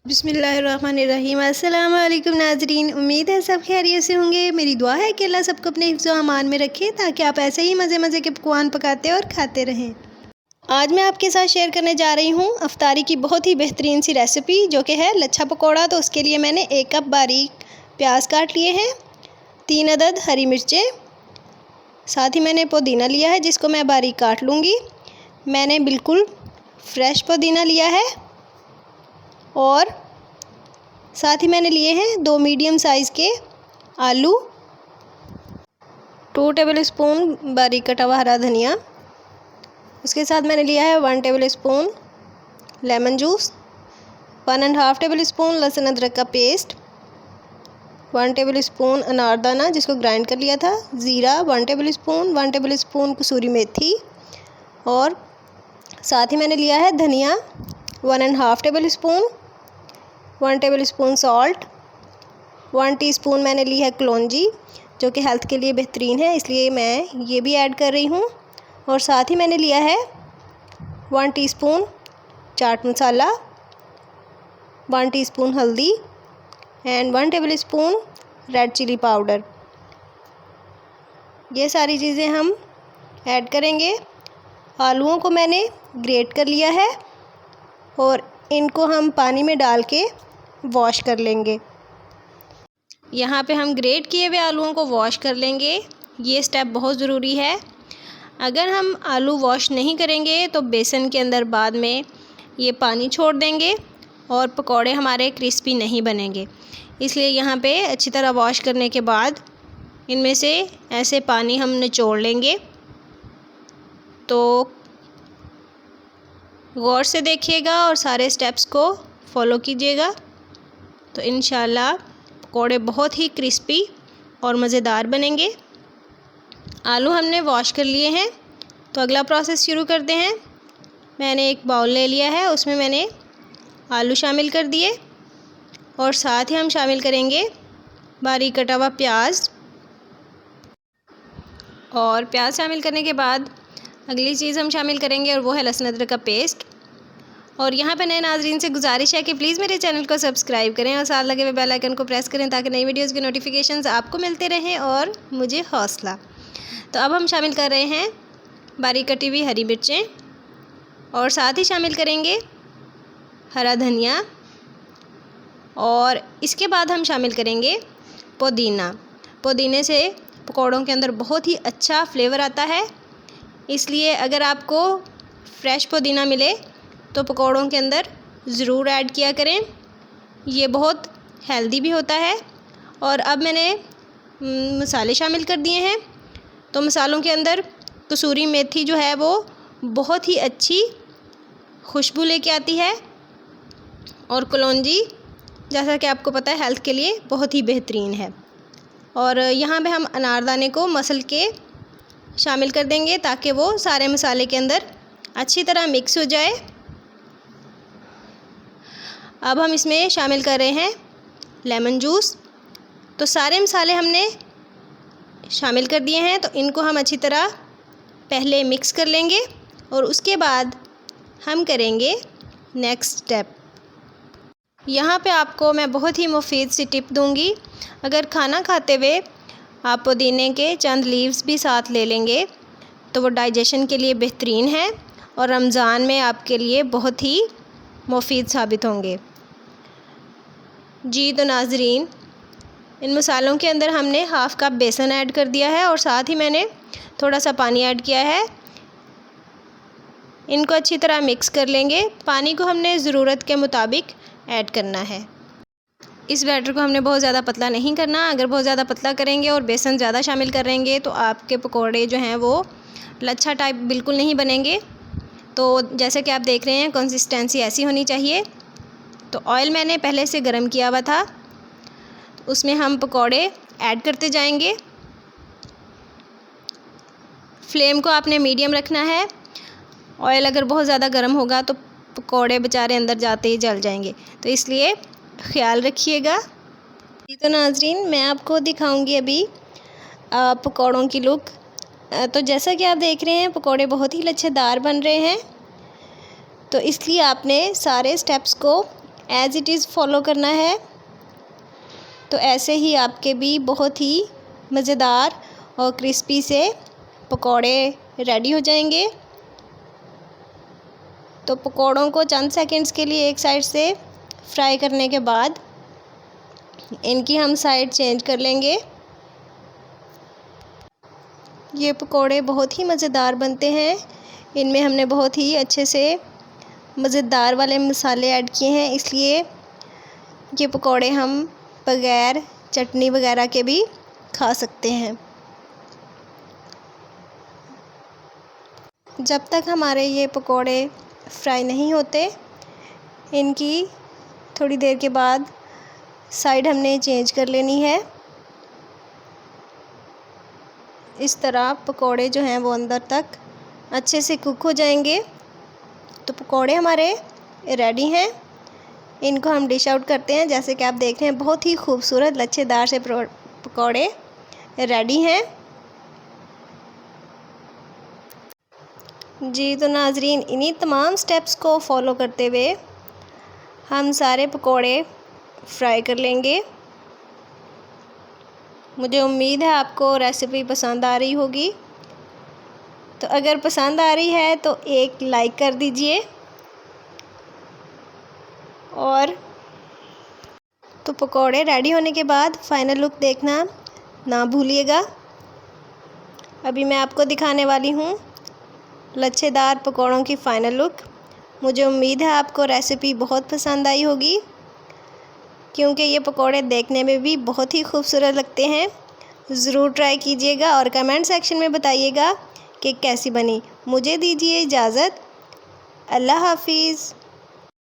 बिस्मिल्लाहिर्रहमानिर्रहीम। अस्सलाम वालेकुम नाजरीन, उम्मीद है सब खैरियत से होंगे। मेरी दुआ है कि अल्लाह सबको अपने हिफ्ज़ व अमान में रखे ताकि आप ऐसे ही मज़े मज़े के पकवान पकाते और खाते रहें। आज मैं आपके साथ शेयर करने जा रही हूँ अफ्तारी की बहुत ही बेहतरीन सी रेसिपी जो कि है लच्छा पकौड़ा। तो उसके लिए मैंने 1 कप बारीक प्याज काट लिए हैं, 3 अदद हरी मिर्चें, साथ ही मैंने पुदीना लिया है जिसको मैं बारीक काट लूँगी। मैंने बिल्कुल फ्रेश पुदीना लिया है और साथ ही मैंने लिए हैं 2 मीडियम साइज़ के आलू, 2 टेबलस्पून बारीक कटा हुआ हरा धनिया। उसके साथ मैंने लिया है 1 टेबलस्पून लेमन जूस, 1.5 टेबलस्पून लहसुन अदरक का पेस्ट, 1 टेबलस्पून अनारदाना जिसको ग्राइंड कर लिया था, ज़ीरा 1 टेबलस्पून, 1 टेबलस्पून कसूरी मेथी और साथ ही मैंने लिया है धनिया 1.5 टेबलस्पून, 1 टेबलस्पून सॉल्ट, 1 टीस्पून मैंने ली है कलौंजी जो कि हेल्थ के लिए बेहतरीन है, इसलिए मैं ये भी ऐड कर रही हूँ। और साथ ही मैंने लिया है 1 टीस्पून चाट मसाला, 1 टीस्पून हल्दी and 1 tablespoon red chilli powder. ये सारी चीज़ें हम ऐड करेंगे। आलूओं को मैंने ग्रेट कर लिया है और इनको हम पानी में डाल के वॉश कर लेंगे। यहाँ पे हम ग्रेट किए हुए आलूओं को वॉश कर लेंगे। ये स्टेप बहुत ज़रूरी है। अगर हम आलू वॉश नहीं करेंगे तो बेसन के अंदर बाद में ये पानी छोड़ देंगे और पकौड़े हमारे क्रिस्पी नहीं बनेंगे। इसलिए यहाँ पे अच्छी तरह वॉश करने के बाद इनमें से ऐसे पानी हम निचोड़ लेंगे। तो गौर से देखिएगा और सारे स्टेप्स को फॉलो कीजिएगा, तो इंशाल्लाह पकौड़े बहुत ही क्रिस्पी और मज़ेदार बनेंगे। आलू हमने वॉश कर लिए हैं, तो अगला प्रोसेस शुरू करते हैं। मैंने एक बाउल ले लिया है, उसमें मैंने आलू शामिल कर दिए और साथ ही हम शामिल करेंगे बारीक कटा हुआ प्याज। और प्याज शामिल करने के बाद अगली चीज़ हम शामिल करेंगे और वो है लहसुन अदरक का पेस्ट। और यहाँ पे नए नाजरीन से गुजारिश है कि प्लीज़ मेरे चैनल को सब्सक्राइब करें और साथ लगे हुए बेल आइकन को प्रेस करें ताकि नई वीडियोज़ के नोटिफिकेशंस आपको मिलते रहें और मुझे हौसला। तो अब हम शामिल कर रहे हैं बारीक कटी हुई हरी मिर्चें और साथ ही शामिल करेंगे हरा धनिया और इसके बाद हम शामिल करेंगे पुदीना। पुदीने से पकौड़ों के अंदर बहुत ही अच्छा फ्लेवर आता है, इसलिए अगर आपको फ्रेश पुदीना मिले तो पकौड़ों के अंदर ज़रूर ऐड किया करें। ये बहुत हेल्दी भी होता है। और अब मैंने मसाले शामिल कर दिए हैं। तो मसालों के अंदर कसूरी मेथी जो है वो बहुत ही अच्छी खुशबू लेके आती है और कलौंजी जैसा कि आपको पता है हेल्थ के लिए बहुत ही बेहतरीन है। और यहाँ पे हम अनारदाने को मसल के शामिल कर देंगे ताकि वो सारे मसाले के अंदर अच्छी तरह मिक्स हो जाए। अब हम इसमें शामिल कर रहे हैं लेमन जूस। तो सारे मसाले हमने शामिल कर दिए हैं, तो इनको हम अच्छी तरह पहले मिक्स कर लेंगे और उसके बाद हम करेंगे नेक्स्ट स्टेप। यहाँ पे आपको मैं बहुत ही मुफीद सी टिप दूँगी। अगर खाना खाते हुए आप पुदीने के चंद लीव्स भी साथ ले लेंगे तो वो डाइजेशन के लिए बेहतरीन है और रमज़ान में आपके लिए बहुत ही मुफीद साबित होंगे। जी तो नाजरीन, इन मसालों के अंदर हमने हाफ़ कप बेसन ऐड कर दिया है और साथ ही मैंने थोड़ा सा पानी ऐड किया है। इनको अच्छी तरह मिक्स कर लेंगे। पानी को हमने ज़रूरत के मुताबिक ऐड करना है। इस बैटर को हमने बहुत ज़्यादा पतला नहीं करना। अगर बहुत ज़्यादा पतला करेंगे और बेसन ज़्यादा शामिल करेंगे तो आपके पकौड़े जो हैं वो लच्छा टाइप बिल्कुल नहीं बनेंगे। तो जैसे कि आप देख रहे हैं कंसिस्टेंसी ऐसी होनी चाहिए। तो ऑयल मैंने पहले से गर्म किया हुआ था, उसमें हम पकौड़े ऐड करते जाएंगे। फ्लेम को आपने मीडियम रखना है। ऑयल अगर बहुत ज़्यादा गर्म होगा तो पकौड़े बेचारे अंदर जाते ही जल जाएंगे, तो इसलिए ख्याल रखिएगा। तो नाजरीन, मैं आपको दिखाऊंगी अभी पकौड़ों की लुक। तो जैसा कि आप देख रहे हैं पकौड़े बहुत ही लच्छेदार बन रहे हैं। तो इसलिए आपने सारे स्टेप्स को एज़ इट इज़ फॉलो करना है। तो ऐसे ही आपके भी बहुत ही मज़ेदार और क्रिस्पी से पकौड़े रेडी हो जाएंगे। तो पकौड़ों को चंद सेकंड्स के लिए एक साइड से फ्राई करने के बाद इनकी हम साइड चेंज कर लेंगे। ये पकौड़े बहुत ही मज़ेदार बनते हैं। इनमें हमने बहुत ही अच्छे से मज़ेदार वाले मसाले ऐड किए हैं, इसलिए ये पकौड़े हम बग़ैर चटनी वगैरह के भी खा सकते हैं। जब तक हमारे ये पकौड़े फ्राई नहीं होते, इनकी थोड़ी देर के बाद साइड हमने चेंज कर लेनी है। इस तरह पकौड़े जो हैं वो अंदर तक अच्छे से कुक हो जाएंगे। तो पकौड़े हमारे रेडी हैं। इनको हम डिश आउट करते हैं। जैसे कि आप देख रहे हैं, बहुत ही खूबसूरत लच्छेदार से पकौड़े रेडी हैं। जी तो नाजरीन, इन्हीं तमाम स्टेप्स को फॉलो करते हुए हम सारे पकौड़े फ्राई कर लेंगे। मुझे उम्मीद है आपको रेसिपी पसंद आ रही होगी। तो अगर पसंद आ रही है तो एक लाइक कर दीजिए और तो पकौड़े रेडी होने के बाद फ़ाइनल लुक देखना ना भूलिएगा। अभी मैं आपको दिखाने वाली हूँ लच्छेदार पकौड़ों की फ़ाइनल लुक। मुझे उम्मीद है आपको रेसिपी बहुत पसंद आई होगी, क्योंकि ये पकौड़े देखने में भी बहुत ही खूबसूरत लगते हैं। ज़रूर ट्राई कीजिएगा और कमेंट सेक्शन में बताइएगा कि कैसी बनी। मुझे दीजिए इजाज़त। अल्लाह हाफिज़।